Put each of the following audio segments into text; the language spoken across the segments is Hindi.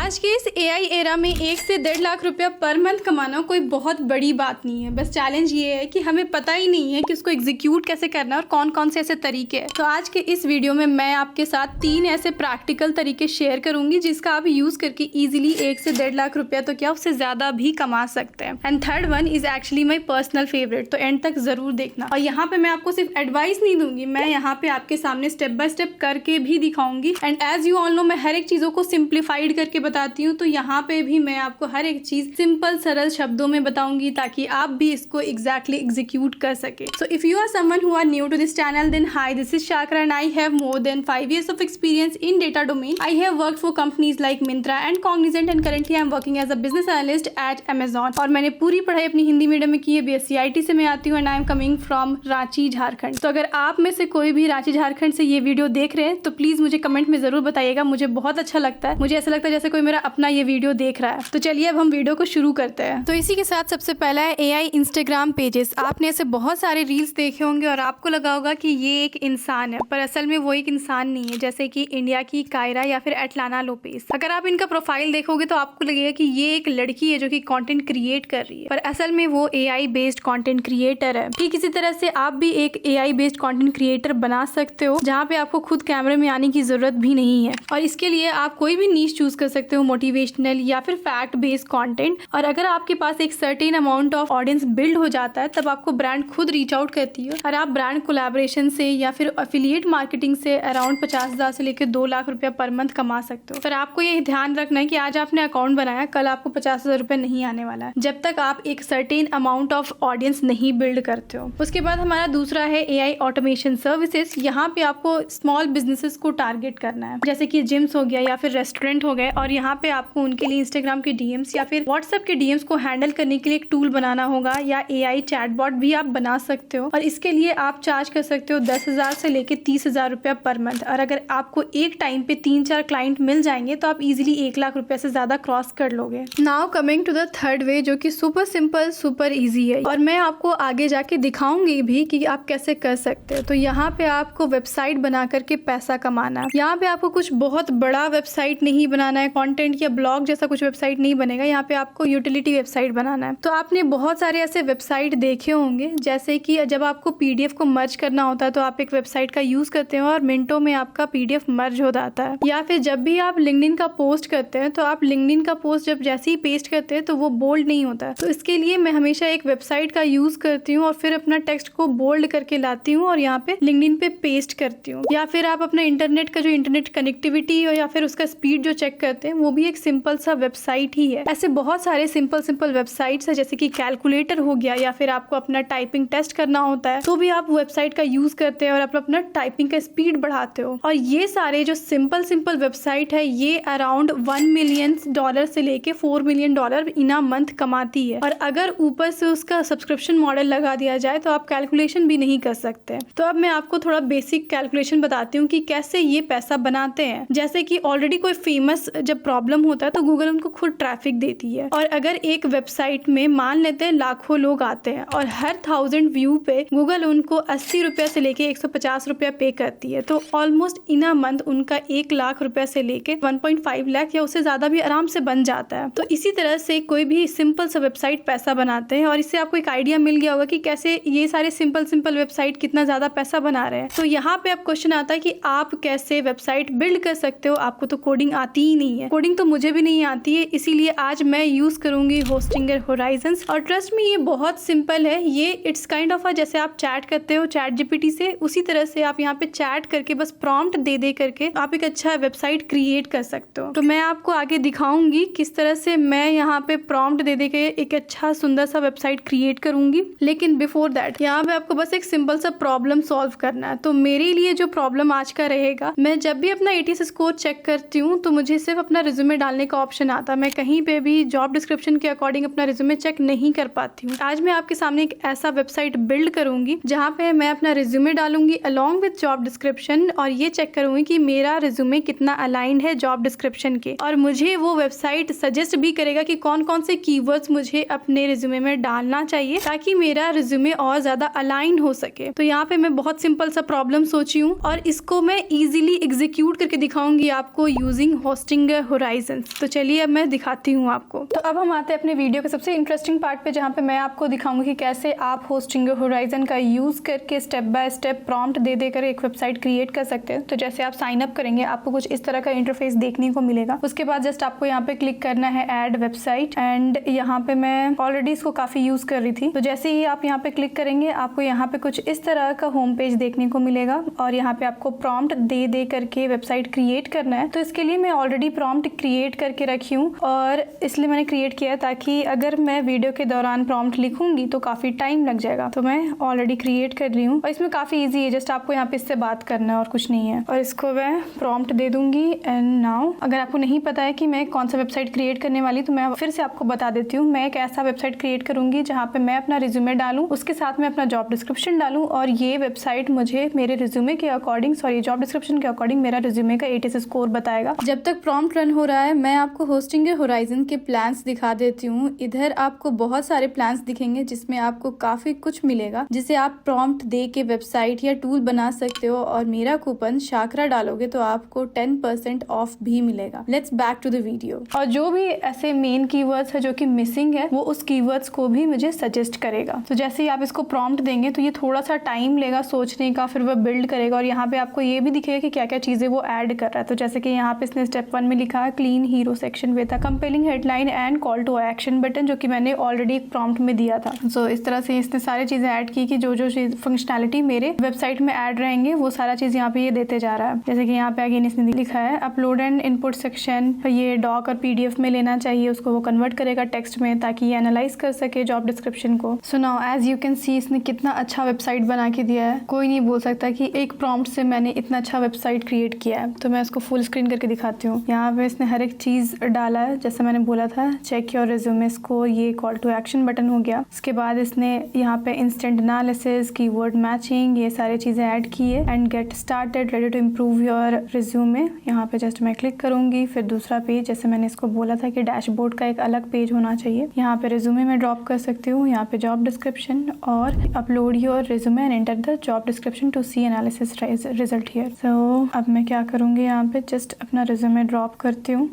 आज के इस एआई एरा में 1 से 1.5 लाख रुपया पर मंथ कमाना कोई बहुत बड़ी बात नहीं है। बस चैलेंज ये है कि हमें पता ही नहीं है कि उसको एग्जीक्यूट कैसे करना है और कौन कौन से ऐसे तरीके हैं। तो आज के इस वीडियो में मैं आपके साथ 3 ऐसे प्रैक्टिकल तरीके शेयर करूंगी जिसका आप यूज करके इजीली 1 से 1.5 लाख रुपया तो क्या उससे ज्यादा भी कमा सकते हैं। And third one is actually my personal favourite, तो एंड तक जरूर देखना। और यहाँ पे मैं आपको सिर्फ एडवाइस नहीं दूंगी, मैं यहाँ पे आपके सामने स्टेप बाय स्टेप करके भी दिखाऊंगी। And as you all know, मैं हर एक चीजों को सिंप्लीफाइड करके बताती हूँ, तो यहाँ पे भी मैं आपको हर एक चीज सिंपल सरल शब्दों में बताऊंगी ताकि आप भी इसको एग्जैक्टली एग्जीक्यूट कर सके। So if you are someone who are new to this channel, then hi, this is Shakra and I have more than 5 years of experience in data domain. I have worked for companies like Myntra and Cognizant, and currently I am working as a business analyst at Amazon. और मैंने पूरी पढ़ाई अपनी हिंदी मीडियम में की है, BSc IT से मैं आती हूँ and I am coming from Ranchi Jharkhand. तो अगर आप में से कोई भी रांची झारखंड से ये वीडियो देख रहे हैं तो प्लीज मुझे कमेंट में जरूर बताइएगा, मुझे बहुत अच्छा लगता है। मुझे ऐसा लगता है जैसे कोई मेरा अपना ये वीडियो देख रहा है। तो चलिए अब हम वीडियो को शुरू करते हैं। तो इसी के साथ सबसे पहला है AI इंस्टाग्राम पेजेस। आपने ऐसे बहुत सारे रील्स देखे होंगे और आपको लगा होगा कि ये एक इंसान है, पर असल में वो एक इंसान नहीं है। जैसे कि इंडिया की कायरा या फिर एटलाना लोपेस, अगर आप इनका प्रोफाइल देखोगे तो आपको लगेगा कि ये एक लड़की है जो कि कंटेंट क्रिएट कर रही है, पर असल में वो AI बेस्ड कंटेंट क्रिएटर है। ठीक इसी तरह से आप भी एक AI बेस्ड कंटेंट क्रिएटर बना सकते हो जहाँ पे आपको खुद कैमरे में आने की जरूरत भी नहीं है। और इसके लिए आप कोई भी नीश चूज कर सकते हो, मोटिवेशनल या फिर फैक्ट बेस्ड कंटेंट। और अगर आपके पास एक certain amount of audience build हो जाता है तब आपको ब्रांड खुद रीच आउट करती है और आप ब्रांड कोलैबोरेशन से या फिर एफिलिएट मार्केटिंग से अराउंड 50,000 से लेकर 2 लाख रुपया पर मंथ कमा सकते हो। पर आपको ये ध्यान रखना है कि आज आपने अकाउंट बनाया, कल आपको 50,000 रुपये नहीं आने वाला है जब तक आप एक सर्टेन अमाउंट ऑफ ऑडियंस नहीं बिल्ड करते हो। उसके बाद हमारा दूसरा है AI ऑटोमेशन सर्विसेज। यहाँ पे आपको स्मॉल बिजनेसेस को टारगेट करना है, जैसे कि जिम्स हो गया या फिर रेस्टोरेंट हो गए, और यहाँ पे आपको उनके लिए इंस्टाग्राम के DMs या फिर व्हाट्सएप के DMs को हैंडल करने के लिए एक टूल बनाना होगा, या AI चैटबॉट भी आप बना सकते हो। और इसके लिए आप चार्ज कर सकते हो 10,000 से लेके 30,000 रुपया पर मंथ। और अगर आपको एक टाइम पे 3-4 क्लाइंट मिल जाएंगे तो आप इजीली 1 लाख रुपया से ज्यादा क्रॉस कर लोगे। Now coming to the third way, जो कि सुपर सिंपल सुपर इजी है, और मैं आपको आगे जाके दिखाऊंगी भी कि आप कैसे कर सकते हो। तो यहाँ पे आपको वेबसाइट बना करके पैसा कमाना है। यहाँ पे आपको कुछ बहुत बड़ा वेबसाइट नहीं बनाना है, कंटेंट या ब्लॉग जैसा कुछ वेबसाइट नहीं बनेगा। यहाँ पे आपको यूटिलिटी वेबसाइट बनाना है। तो आपने बहुत सारे ऐसे वेबसाइट देखे होंगे, जैसे कि जब आपको PDF को मर्ज करना होता है तो आप एक वेबसाइट का यूज करते हो और मिनटों में आपका PDF मर्ज हो जाता है। या फिर जब भी आप लिंक्डइन का पोस्ट करते हैं तो आप लिंक्डइन का पोस्ट जब जैसे ही पेस्ट करते हैं तो वो बोल्ड नहीं होता है। तो इसके लिए मैं हमेशा एक वेबसाइट का यूज करती हूँ और फिर अपना टेक्स्ट को बोल्ड करके लाती हूँ और यहाँ पे लिंक्डइन पे पेस्ट करती हूँ। या फिर आप अपना इंटरनेट का जो इंटरनेट कनेक्टिविटी हो या फिर उसका स्पीड जो चेक करते हैं, वो भी एक सिंपल सा वेबसाइट ही है। ऐसे बहुत सारे सिंपल वेबसाइट्स है, जैसे कि कैलकुलेटर हो गया, या फिर आपको अपना टाइपिंग टेस्ट करना होता है तो भी आप वेबसाइट का यूज करते हैं और अपना टाइपिंग का स्पीड बढ़ाते हो। और ये सारे जो सिंपल वेबसाइट है, ये अराउंड $1 million से लेके $4 million इन अ मंथ कमाती है। और अगर ऊपर से उसका सब्सक्रिप्शन मॉडल लगा दिया जाए तो आप कैलकुलेशन भी नहीं कर सकते। तो अब मैं आपको थोड़ा बेसिक कैलकुलेशन बताती हूँ कि कैसे ये पैसा बनाते हैं। जैसे कि ऑलरेडी कोई फेमस जब प्रॉब्लम होता है तो गूगल उनको खुद ट्रैफिक देती है, और अगर एक वेबसाइट में मान लेते हैं लाखों लोग आते हैं और हर 1000 व्यू पे गूगल उनको 80 रुपया से लेके 150 रुपया पे करती है, तो ऑलमोस्ट इन अ मंथ उनका 1 लाख रुपया से लेके 1.5 लाख या उससे ज्यादा भी आराम से बन जाता है। तो इसी तरह से कोई भी सिंपल सा वेबसाइट पैसा बनाते हैं, और इससे आपको एक आइडिया मिल गया होगा कि कैसे ये सारे सिंपल वेबसाइट कितना ज्यादा पैसा बना रहे हैं। तो यहाँ पे अब क्वेश्चन आता है कि आप कैसे वेबसाइट बिल्ड कर सकते हो। आपको तो कोडिंग आती ही नहीं है, कोडिंग तो मुझे भी नहीं आती है, इसीलिए आज मैं यूज करूंगी होस्टिंगर होराइजन्स। और ट्रस्ट में ये बहुत सिंपल है। ये इट्स काइंड ऑफ जैसे आप चैट करते हो चैट GPT से, उसी तरह से आप यहाँ पे चैट करके बस प्रॉम्प्ट दे करके आप एक अच्छा वेबसाइट क्रिएट कर सकते हो। तो मैं आपको आगे दिखाऊंगी किस तरह से मैं यहाँ पे प्रॉम्प्ट दे के एक अच्छा सुंदर सा वेबसाइट क्रिएट करूंगी। लेकिन बिफोर दैट यहाँ पे आपको बस एक सिंपल सा प्रॉब्लम सॉल्व करना है। तो मेरे लिए जो प्रॉब्लम आज का रहेगा, मैं जब भी अपना ATS स्कोर चेक करती हूँ तो मुझे सिर्फ अपना रिज्यूमे डालने का ऑप्शन आता है। मैं कहीं पे भी जॉब डिस्क्रिप्शन के अकॉर्डिंग अपना रिज्यूमे चेक नहीं कर पाती हूँ। आज मैं आपके सामने एक ऐसा वेबसाइट बिल्ड करूंगी जहाँ पे मैं अपना रिज्यूमे डालूंगी अलॉन्ग विद जॉब डिस्क्रिप्शन, और ये चेक करूंगी कि मेरा रिज्यूमे कितना अलाइंड है जॉब डिस्क्रिप्शन के। और मुझे वो वेबसाइट सजेस्ट भी करेगा कि कौन कौन से कीवर्ड्स मुझे अपने रिज्यूमे में डालना चाहिए ताकि मेरा रिज्यूमे और ज्यादा अलाइंड हो सके। तो यहाँ पे मैं बहुत सिंपल सा प्रॉब्लम सोची हूँ और इसको मैं इजीली एग्जीक्यूट करके दिखाऊंगी आपको यूजिंग होस्टिंगर होराइजन्स। तो चलिए अब मैं दिखाती हूँ आपको। तो अब हम आते हैं अपने वीडियो के सबसे इंटरेस्टिंग पार्ट पे, जहाँ पे मैं आपको दिखाऊंगी कि कैसे आप होस्टिंग होराइजन का यूज़ करके स्टेप बाय स्टेप प्रॉम्प्ट दे देकर एक वेबसाइट क्रिएट कर सकते हैं। तो जैसे आप साइन अप करेंगे आपको कुछ इस तरह का इंटरफेस देखने को मिलेगा। उसके बाद जस्ट आपको यहाँ पे क्लिक करना है ऐड वेबसाइट, एंड यहाँ पे मैं ऑलरेडी इसको काफ़ी यूज़ कर रही थी। तो जैसे ही आप यहाँ पे क्लिक करेंगे आपको यहाँ पे कुछ इस तरह का होम पेज देखने को मिलेगा, और यहाँ पे आपको प्रॉम्प्ट दे करके वेबसाइट क्रिएट करना है। तो इसके लिए मैं ऑलरेडी प्रॉम्प्ट क्रिएट करके रखी हूँ, और इसलिए मैंने क्रिएट किया ताकि अगर मैं वीडियो के दौरान प्रॉम्प्ट लिखूंगी तो काफ़ी टाइम लग जाएगा। तो मैं ऑलरेडी क्रिएट कर रही हूँ और इसमें काफ़ी ईजी है, जस्ट आपको यहाँ पे इससे बात करना है और कुछ नहीं है। और इसको मैं प्रॉम्प्ट दे दूंगी। एंड नाउ अगर आपको नहीं पता है कि मैं कौन सा वेबसाइट क्रिएट करने वाली, तो मैं फिर से आपको बता देती हूँ। मैं एक ऐसा वेबसाइट क्रिएट करूंगी जहाँ पे मैं अपना रिज्यूमे डालूँ, उसके साथ में अपना जॉब डिस्क्रिप्शन डालूँ, और ये वेबसाइट मुझे मेरे रिज्यूमे के अकॉर्डिंग, सॉरी जॉब डिस्क्रिप्शन के अकॉर्डिंग मेरा रिज्यूमे का ATS स्कोर बताएगा। जब तक प्रॉम्प्ट रन हो रहा है मैं आपको होस्टिंग होराइजन के प्लान्स दिखा देती हूँ। इधर आपको बहुत सारे प्लान्स दिखेंगे जिसमें आपको काफी कुछ मिलेगा, जिसे आप प्रॉम्प्ट दे के वेबसाइट या टूल बना सकते हो, और मेरा कूपन शाकरा डालोगे तो आपको 10% ऑफ भी मिलेगा। Let's back to the video. और जो भी ऐसे मेन कीवर्ड्स है जो कि मिसिंग है वो उस कीवर्ड्स को भी मुझे सजेस्ट करेगा। तो जैसे ही आप इसको प्रॉम्प्ट देंगे तो ये थोड़ा सा टाइम लेगा सोचने का, फिर वह बिल्ड करेगा, और यहाँ पे आपको ये भी दिखेगा कि क्या क्या चीजें वो ऐड कर रहा है। तो जैसे कि यहाँ पे इसने स्टेप 1 में लिखा है clean hero section with a compelling headline and call to action button, जो कि मैंने ऑलरेडी एक प्रॉम्प्ट में दिया था। सो इस तरह से इसने सारी चीजें ऐड की कि जो जो फंक्शनैलिटी मेरे वेबसाइट में ऐड रहेंगे वो सारा चीज यहाँ पे ये देते जा रहा है। जैसे कि यहाँ पे अगेन इसने लिखा है अपलोड एंड इनपुट सेक्शन, ये डॉक और PDF में लेना चाहिए, उसको वो कन्वर्ट करेगा टेक्स्ट में ताकि ये एनालाइज कर सके जॉब डिस्क्रिप्शन को। So now as you can see इसने कितना अच्छा वेबसाइट बना के दिया है। कोई नहीं बोल सकता कि एक प्रॉम्प्ट से मैंने इतना अच्छा वेबसाइट क्रिएट किया है। तो मैं इसको फुल स्क्रीन करके दिखाती हूँ। यहाँ पे इसने हर एक चीज डाला है, जैसे मैंने बोला था चेक योर रिज्यूमे स्कोर, ये कॉल टू एक्शन बटन हो गया। उसके बाद इसने यहाँ पे इंस्टेंट एनालिसिस, कीवर्ड मैचिंग, ये सारी चीजें ऐड की है। And get started ready to improve your resume, यहाँ पे जस्ट मैं क्लिक करूंगी। फिर दूसरा पेज, जैसे मैंने इसको बोला था कि डैशबोर्ड का एक अलग पेज होना चाहिए, यहाँ पे रिज्यूमे में ड्रॉप कर सकती हूँ। यहाँ पे जॉब डिस्क्रिप्शन और upload your resume and enter the job description to see analysis result here. So अब मैं क्या करूँगी, यहाँ पे जस्ट अपना रिज्यूमे ड्रॉप करती हूँ,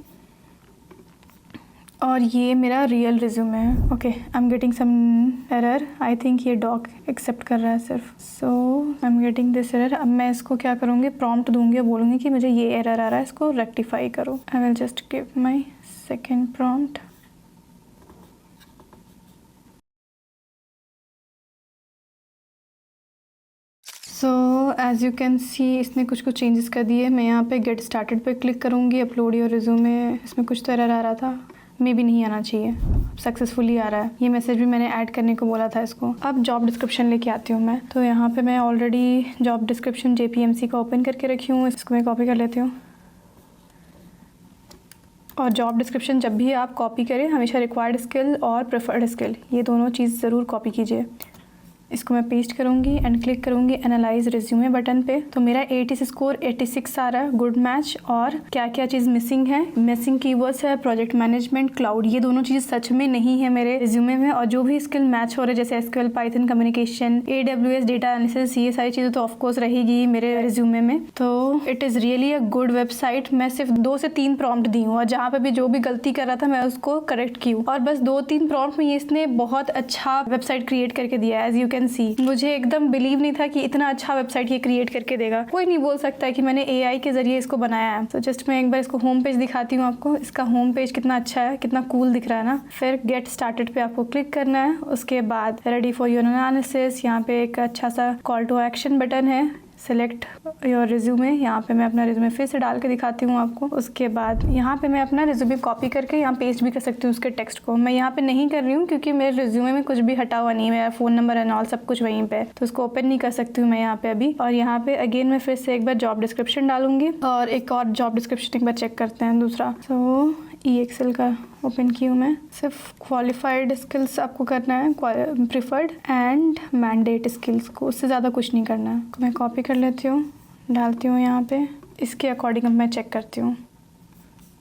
और ये मेरा रियल रिज्यूमे है। Okay, I am getting some error, I think ये डॉक एक्सेप्ट कर रहा है सिर्फ। So I am getting this error. अब मैं इसको क्या करूँगी, प्रॉम्प्ट दूंगी, बोलूँगी कि मुझे ये एरर आ रहा है, इसको रेक्टिफाई करो। I will just give my second prompt. So as you can see इसने कुछ चेंजेस कर दिए। मैं यहाँ पे गेट स्टार्टेड पे क्लिक करूँगी, अपलोड योर रिज्यूमे, इसमें कुछ तो एरर आ रहा था, मे भी नहीं आना चाहिए, सक्सेसफुली आ रहा है। ये मैसेज भी मैंने ऐड करने को बोला था इसको। अब जॉब डिस्क्रिप्शन लेके आती हूँ मैं। तो यहाँ पे मैं ऑलरेडी जॉब डिस्क्रिप्शन JPMC का ओपन करके रखी हूँ, इसको मैं कॉपी कर लेती हूँ। और जॉब डिस्क्रिप्शन जब भी आप कॉपी करें हमेशा रिक्वायर्ड स्किल और प्रेफर्ड स्किल, ये दोनों चीज़ ज़रूर कॉपी कीजिए। इसको मैं पेस्ट करूँगी एंड क्लिक करूँगी एनालाइज रिज्यूमे बटन पे। तो मेरा ATS स्कोर 86 आ रहा है, गुड मैच। और क्या क्या चीज़ मिसिंग है, मिसिंग कीवर्ड्स है प्रोजेक्ट मैनेजमेंट, क्लाउड, ये दोनों चीज़ सच में नहीं है मेरे रिज्यूमे में। और जो भी स्किल मैच हो रहे जैसे SQL, Python, communication, AWS, data analysis, ये सारी चीज़ें तो ऑफकोर्स रहेगी मेरे रिज्यूमे में। तो it is really a good website. मैं सिर्फ 2 से 3 प्रॉम्प्ट दी हूँ, और जहाँ पे भी जो भी गलती कर रहा था मैं उसको करेक्ट की हूँ, और बस 2-3 प्रॉम्प्ट में इसने बहुत अच्छा वेबसाइट क्रिएट करके दिया है। एज यू कैन सी मुझे एकदम बिलीव नहीं था कि इतना अच्छा वेबसाइट ये क्रिएट करके देगा। कोई नहीं बोल सकता है कि मैंने AI के जरिए इसको बनाया है। तो जस्ट मैं एक बार इसको होम पेज दिखाती हूँ आपको। इसका होम पेज कितना अच्छा है, कितना कूल दिख रहा है ना। फिर गेट स्टार्टेड पे आपको क्लिक करना है। उसके बाद रेडी फॉर योर एनालिसिस, यहाँ पे एक अच्छा सा कॉल टू एक्शन बटन है, सेलेक्ट योर रिज्यूमे। यहाँ पे मैं अपना रिज्यूमे फिर से डाल के दिखाती हूँ आपको। उसके बाद यहाँ पे मैं अपना रिज्यूमे कॉपी करके यहाँ पेस्ट भी कर सकती हूँ उसके टेक्स्ट को। मैं यहाँ पे नहीं कर रही हूँ क्योंकि मेरे रिज्यूमे में कुछ भी हटा हुआ नहीं है, मेरा फ़ोन नंबर एंड ऑल सब कुछ वहीं पे, तो उसको ओपन नहीं कर सकती हूँ मैं यहाँ पे अभी। और यहाँ पे अगेन मैं फिर से एक बार जॉब डिस्क्रिप्शन डालूंगी, और एक और जॉब डिस्क्रिप्शन एक बार चेक करते हैं दूसरा। सो EXL का ओपन की हूँ मैं। सिर्फ क्वालिफाइड स्किल्स आपको करना है, प्रिफर्ड एंड मैंडेट स्किल्स को, उससे ज़्यादा कुछ नहीं करना है। मैं कॉपी कर लेती हूँ, डालती हूँ यहाँ पे। इसके अकॉर्डिंग अब मैं चेक करती हूँ।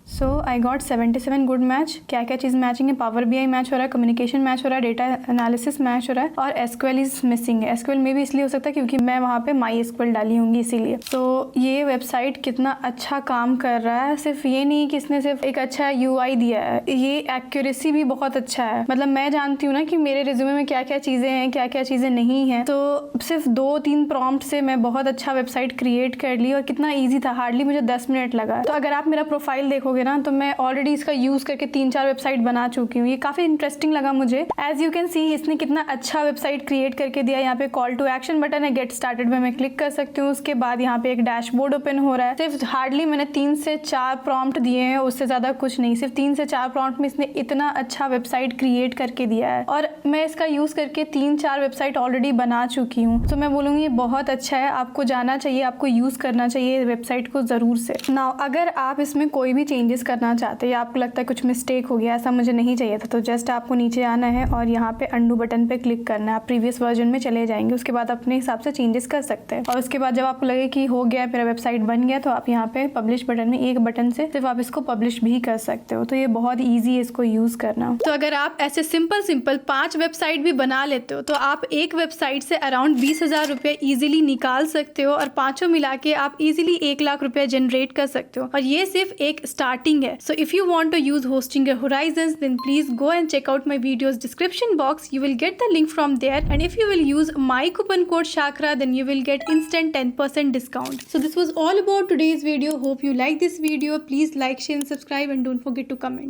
सो आई गॉट 77 गुड मैच। क्या क्या चीज़ मैचिंग है? पावर BI मैच हो रहा है, कम्युनिकेशन मैच हो रहा है, डेटा एनालिसिस मैच हो रहा है और SQL इज मिसिंग है। SQL में भी इसलिए हो सकता है क्योंकि मैं वहाँ पे MySQL डाली होंगी इसीलिए। तो ये वेबसाइट कितना अच्छा काम कर रहा है। सिर्फ ये नहीं कि इसने सिर्फ एक अच्छा UI दिया है, ये एक्यूरेसी भी बहुत अच्छा है। मतलब मैं जानती हूँ ना कि मेरे रिज्यूमे में क्या क्या चीज़ें हैं, क्या क्या चीज़ें नहीं हैं, तो सिर्फ 2-3 प्रॉम्प्ट से मैं बहुत अच्छा वेबसाइट क्रिएट कर ली और कितना ईजी था, हार्डली मुझे 10 मिनट लगा। तो अगर आप मेरा प्रोफाइल देखोगे ना तो मैं ऑलरेडी इसका यूज करके 3-4 वेबसाइट बना चुकी हूँ। ये काफी इंटरेस्टिंग लगा मुझे। एज यू कैन सी इसने कितना अच्छा वेबसाइट क्रिएट करके दिया। यहाँ पे कॉल टू एक्शन बटन है, गेट स्टार्टेड में मैं क्लिक कर सकती हूँ। उसके बाद यहाँ पे एक डैशबोर्ड ओपन हो रहा है। सिर्फ हार्डली मैंने 3 से 4 प्रॉम्प्ट दिए हैं, उससे ज्यादा कुछ नहीं। सिर्फ 3 से 4 प्रॉम्प्ट में इसने इतना अच्छा वेबसाइट क्रिएट करके दिया है और मैं इसका यूज करके 3-4 वेबसाइट ऑलरेडी बना चुकी हूँ। तो मैं बोलूँगी ये बहुत अच्छा है, आपको जाना चाहिए, आपको यूज करना चाहिए वेबसाइट को जरूर से। नाउ अगर आप इसमें कोई भी चेंजेस करना चाहते हैं या आपको लगता है कुछ मिस्टेक हो गया, ऐसा मुझे नहीं चाहिए था, तो जस्ट आपको नीचे आना है और यहाँ पे अंडू बटन पे क्लिक करना है। आप प्रीवियस वर्जन में चले जाएंगे, उसके बाद अपने हिसाब से चेंजेस कर सकते हैं। और उसके बाद जब आपको लगे कि हो गया, मेरा वेबसाइट बन गया, तो आप यहाँ पे पब्लिश बटन में एक बटन से सिर्फ आप इसको पब्लिश भी कर सकते हो। तो ये बहुत ईजी है इसको यूज करना। तो अगर आप ऐसे सिंपल 5 वेबसाइट भी बना लेते हो तो आप एक वेबसाइट से अराउंड 20,000 रुपये ईजिली निकाल सकते हो और पांचों मिला के आप इजीली 1 लाख रुपए जनरेट कर सकते हो। और ये सिर्फ एक स्टार्टिंग है। So if you want to use hosting your horizons, then please go and check out my video's description box. You will get the link from there, and if you will use my coupon code Shakra, then you will get instant 10% discount. So this was all about today's video. Hope you like this video. Please like, share and subscribe, and don't forget to comment.